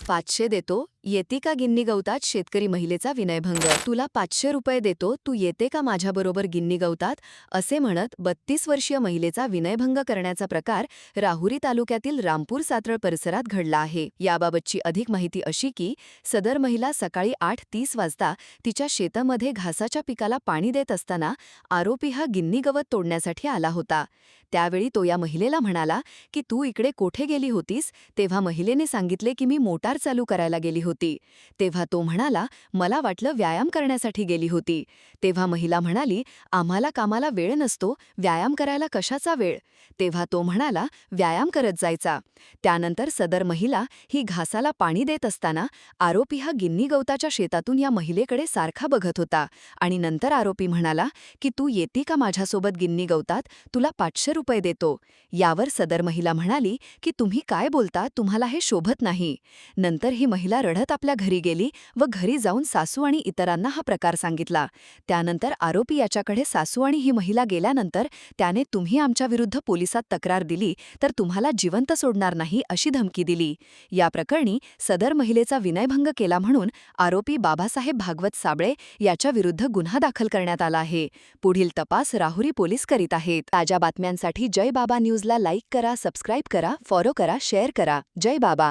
500 देतो, येते का गिन्नी गवतात? शेतकरी महिलेचा विनयभंग. तुला 500 रुपये देतो, तू येते का माझ्याबरोबर गिन्नी गवतात? असे म्हणत 32 वर्षीय महिलेचा विनयभंग करण्याचा प्रकार राहुरी तालुक्यातील रामपूर सातळ परिसरात घडला आहे. याबाबतची अधिक माहिती अशी की सदर महिला सकाळी 8:30 वाजता तिच्या शेतामध्ये घासाच्या पिकाला पाणी देत असताना आरोपी हा गिन्नी गवत तोडण्यासाठी आला होता. त्यावेळी तो या महिलेला म्हणाला की तू इकडे कोठे गेली होतीस? तेव्हा महिलेने सांगितले की मी मोटार चालू करायला गेली होती. तेव्हा तो म्हणाला, मला वाटलं व्यायाम करण्यासाठी गेली होती. तेव्हा महिला म्हणाली, आम्हाला कामाला वेळ नसतो, व्यायाम करायला कशाचा वेळ? तेव्हा तो म्हणाला, व्यायाम करत जायचा. त्यानंतर सदर महिला ही घासाला पाणी देत असताना आरोपी हा गिन्नी गवताच्या शेतातून या महिलेकडे सारखा बघत होता आणि नंतर आरोपी म्हणाला की तू येती का माझ्यासोबत गिन्नी गवतात? तुला 500 रुपये देतो. यावर सदर महिला म्हणाली की तुम्ही काय बोलता? तुम्हाला हे शोभत नाही. नंतर ही महिला रडत आपल्या घरी गेली व घरी जाऊन सासू आणि इतरांना हा प्रकार सांगितला. त्यानंतर आरोपी याच्याकडे सासू आणि ही महिला गेल्यानंतर त्याने तुम्ही आमच्या विरुद्ध पोलिसात तक्रार दिली तर तुम्हाला जिवंत सोडणार नाही अशी धमकी दिली. या प्रकरणी सदर महिलेचा विनयभंग केला म्हणून आरोपी बाबासाहेब भागवत साबळे याच्या विरुद्ध गुन्हा दाखल करण्यात आला आहे. पुढील तपास राहुरी पोलीस करीत आहेत. ताज्या बातम्यांसाठी जय बाबा न्यूजला लाईक करा, सबस्क्राईब करा, फॉलो करा, शेअर करा. जय बाबा.